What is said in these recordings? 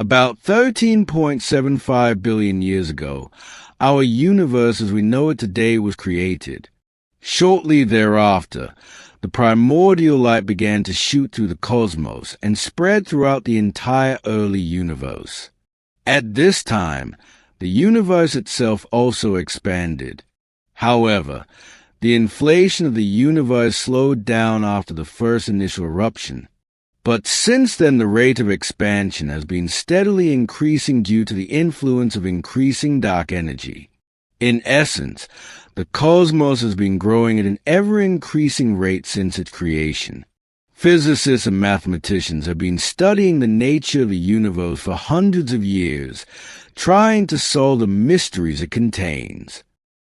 About 13.75 billion years ago, our universe as we know it today was created. Shortly thereafter, the primordial light began to shoot through the cosmos and spread throughout the entire early universe. At this time, the universe itself also expanded. However, the inflation of the universe slowed down after the first initial eruption. But since then, the rate of expansion has been steadily increasing due to the influence of increasing dark energy. In essence, the cosmos has been growing at an ever-increasing rate since its creation. Physicists and mathematicians have been studying the nature of the universe for hundreds of years, trying to solve the mysteries it contains.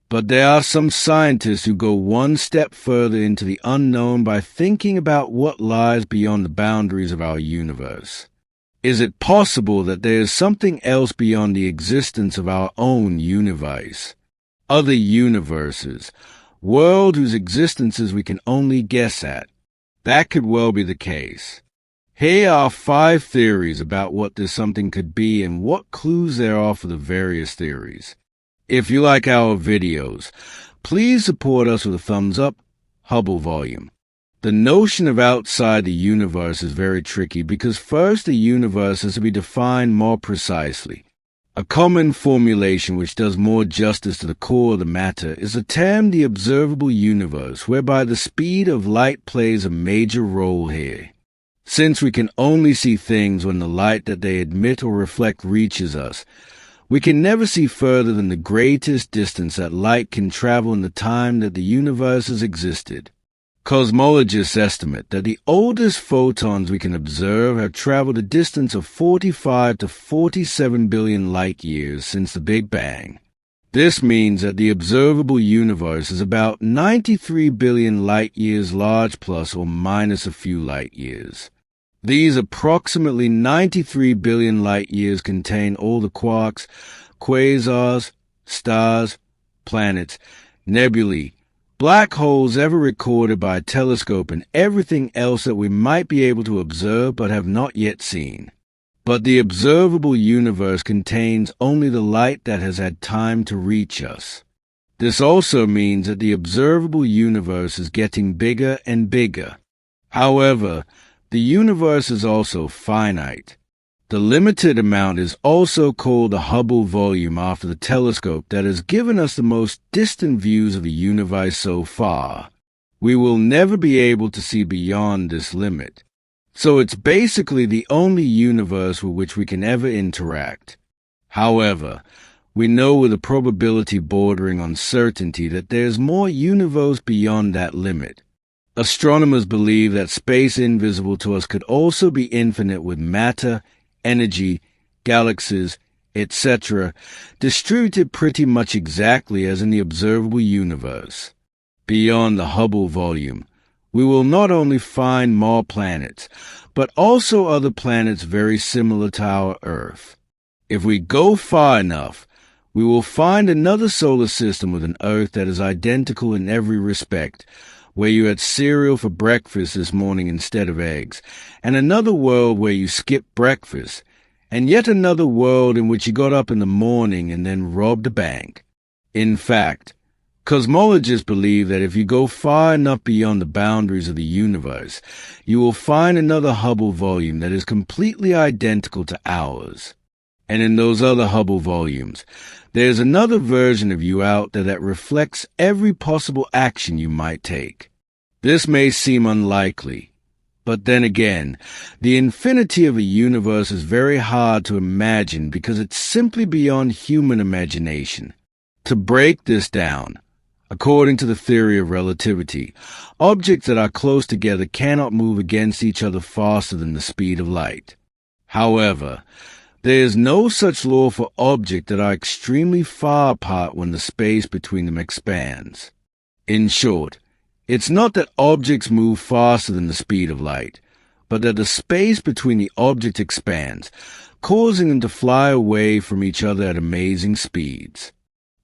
But there are some scientists who go one step further into the unknown by thinking about what lies beyond the boundaries of our universe. Is it possible that there is something else beyond the existence of our own universe? Other universes, worlds whose existences we can only guess at. That could well be the case. Here are 5 theories about what this something could be and what clues there are for the various theories. If you like our videos, please support us with a thumbs up, Hubble volume. The notion of outside the universe is very tricky because first the universe has to be defined more precisely. A common formulation which does more justice to the core of the matter is the term the observable universe, whereby the speed of light plays a major role here. Since we can only see things when the light that they emit or reflect reaches us, we can never see further than the greatest distance that light can travel in the time that the universe has existed. Cosmologists estimate that the oldest photons we can observe have traveled a distance of 45 to 47 billion light-years since the Big Bang. This means that the observable universe is about 93 billion light-years large plus or minus a few light-years. These approximately 93 billion light-years contain all the quarks, quasars, stars, planets, nebulae, black holes ever recorded by a telescope and everything else that we might be able to observe but have not yet seen. But the observable universe contains only the light that has had time to reach us. This also means that the observable universe is getting bigger and bigger. However, the universe is also finite. The limited amount is also called the Hubble volume after the telescope that has given us the most distant views of the universe so far. We will never be able to see beyond this limit. So it's basically the only universe with which we can ever interact. However, we know with a probability bordering on certainty that there's more universe beyond that limit. Astronomers believe that space invisible to us could also be infinite with matter, energy, galaxies, etc., distributed pretty much exactly as in the observable universe. Beyond the Hubble volume, we will not only find more planets, but also other planets very similar to our Earth. If we go far enough, we will find another solar system with an Earth that is identical in every respect, where you had cereal for breakfast this morning instead of eggs, and another world where you skipped breakfast, and yet another world in which you got up in the morning and then robbed a bank. In fact, cosmologists believe that if you go far enough beyond the boundaries of the universe, you will find another Hubble volume that is completely identical to ours. And in those other Hubble volumes, there's another version of you out there that reflects every possible action you might take. This may seem unlikely, but then again, the infinity of a universe is very hard to imagine because it's simply beyond human imagination. To break this down, according to the theory of relativity, objects that are close together cannot move against each other faster than the speed of light. However, there is no such law for objects that are extremely far apart when the space between them expands. In short, it's not that objects move faster than the speed of light, but that the space between the objects expands, causing them to fly away from each other at amazing speeds.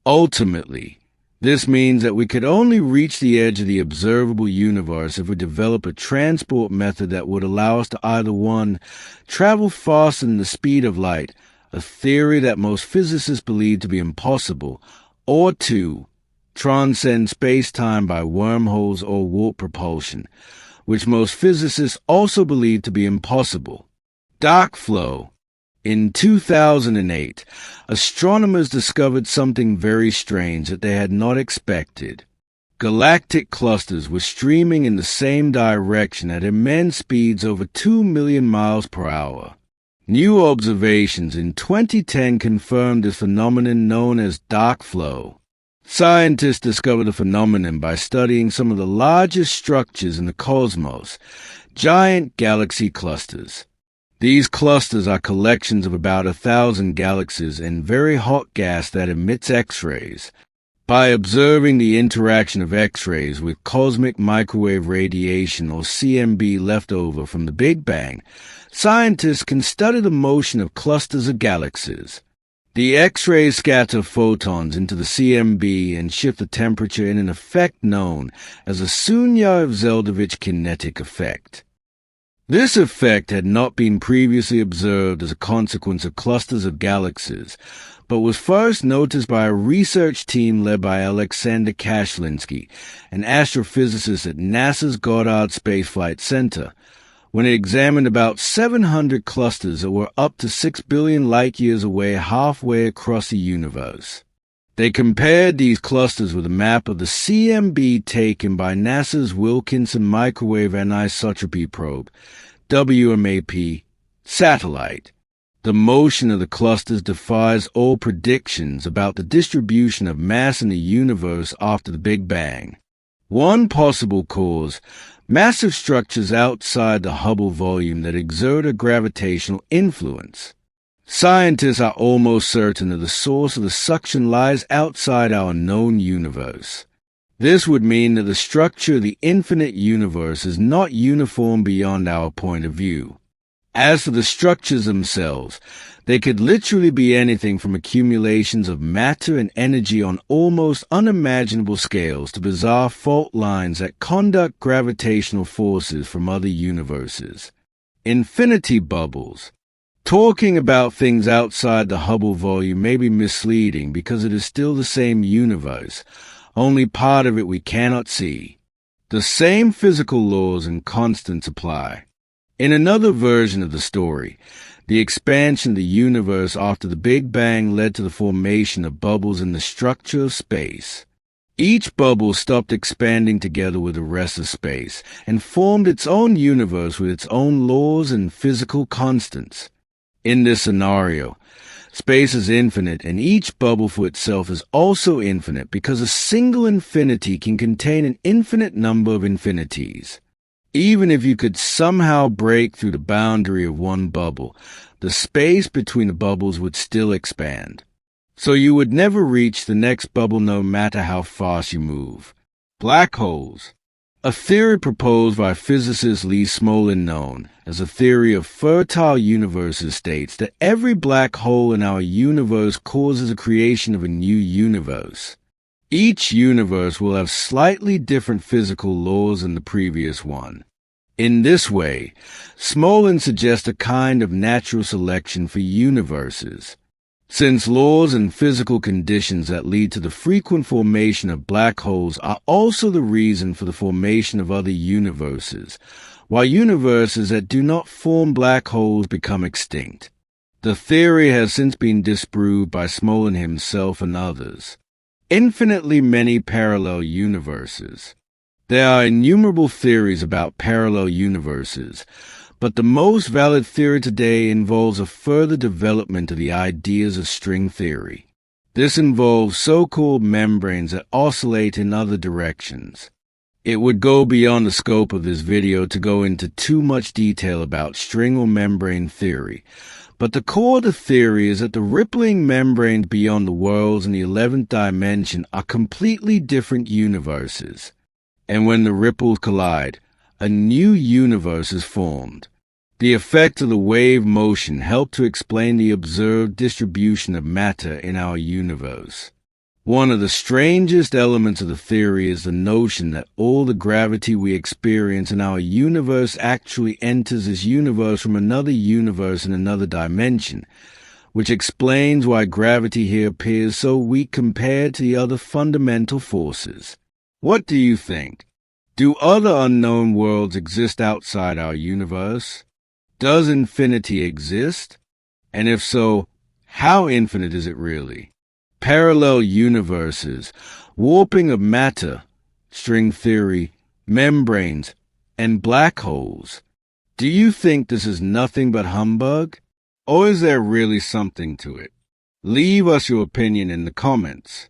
Ultimately, This means that we could only reach the edge of the observable universe if we develop a transport method that would allow us to either 1. Travel faster than the speed of light, a theory that most physicists believe to be impossible, or 2. Transcend space-time by wormholes or warp propulsion, which most physicists also believe to be impossible. Dark flow. In 2008, astronomers discovered something very strange that they had not expected. Galactic clusters were streaming in the same direction at immense speeds over 2 million miles per hour. New observations in 2010 confirmed this phenomenon known as dark flow. Scientists discovered the phenomenon by studying some of the largest structures in the cosmos, giant galaxy clusters. These clusters are collections of about 1,000 galaxies in very hot gas that emits X-rays. By observing the interaction of X-rays with cosmic microwave radiation or CMB left over from the Big Bang, scientists can study the motion of clusters of galaxies. The X-rays scatter photons into the CMB and shift the temperature in an effect known as the Sunyaev-Zeldovich kinetic effect. This effect had not been previously observed as a consequence of clusters of galaxies, but was first noticed by a research team led by Alexander Kashlinsky, an astrophysicist at NASA's Goddard Space Flight Center, when it examined about 700 clusters that were up to 6 billion light-years away halfway across the universe. They compared these clusters with a map of the CMB taken by NASA's Wilkinson Microwave Anisotropy Probe, WMAP, satellite. The motion of the clusters defies all predictions about the distribution of mass in the universe after the Big Bang. One possible cause: massive structures outside the Hubble volume that exert a gravitational influence. Scientists are almost certain that the source of the suction lies outside our known universe. This would mean that the structure of the infinite universe is not uniform beyond our point of view. As for the structures themselves, they could literally be anything from accumulations of matter and energy on almost unimaginable scales to bizarre fault lines that conduct gravitational forces from other universes. Infinity bubbles. Talking about things outside the Hubble volume may be misleading because it is still the same universe, only part of it we cannot see. The same physical laws and constants apply. In another version of the story, the expansion of the universe after the Big Bang led to the formation of bubbles in the structure of space. Each bubble stopped expanding together with the rest of space and formed its own universe with its own laws and physical constants. In this scenario, space is infinite and each bubble for itself is also infinite because a single infinity can contain an infinite number of infinities. Even if you could somehow break through the boundary of one bubble, the space between the bubbles would still expand. So you would never reach the next bubble no matter how fast you move. Black holes. A theory proposed by physicist Lee Smolin, known as a theory of fertile universes, states that every black hole in our universe causes the creation of a new universe. Each universe will have slightly different physical laws than the previous one. In this way, Smolin suggests a kind of natural selection for universes. Since laws and physical conditions that lead to the frequent formation of black holes are also the reason for the formation of other universes, while universes that do not form black holes become extinct. The theory has since been disproved by Smolin himself and others. Infinitely many parallel universes. There are innumerable theories about parallel universes, but the most valid theory today involves a further development of the ideas of string theory. This involves so-called membranes that oscillate in other directions. It would go beyond the scope of this video to go into too much detail about string or membrane theory, but the core of the theory is that the rippling membranes beyond the worlds in the 11th dimension are completely different universes. And when the ripples collide, a new universe is formed. The effect of the wave motion helped to explain the observed distribution of matter in our universe. One of the strangest elements of the theory is the notion that all the gravity we experience in our universe actually enters this universe from another universe in another dimension, which explains why gravity here appears so weak compared to the other fundamental forces. What do you think? Do other unknown worlds exist outside our universe? Does infinity exist? And if so, how infinite is it really? Parallel universes, warping of matter, string theory, membranes, and black holes. Do you think this is nothing but humbug? Or is there really something to it? Leave us your opinion in the comments.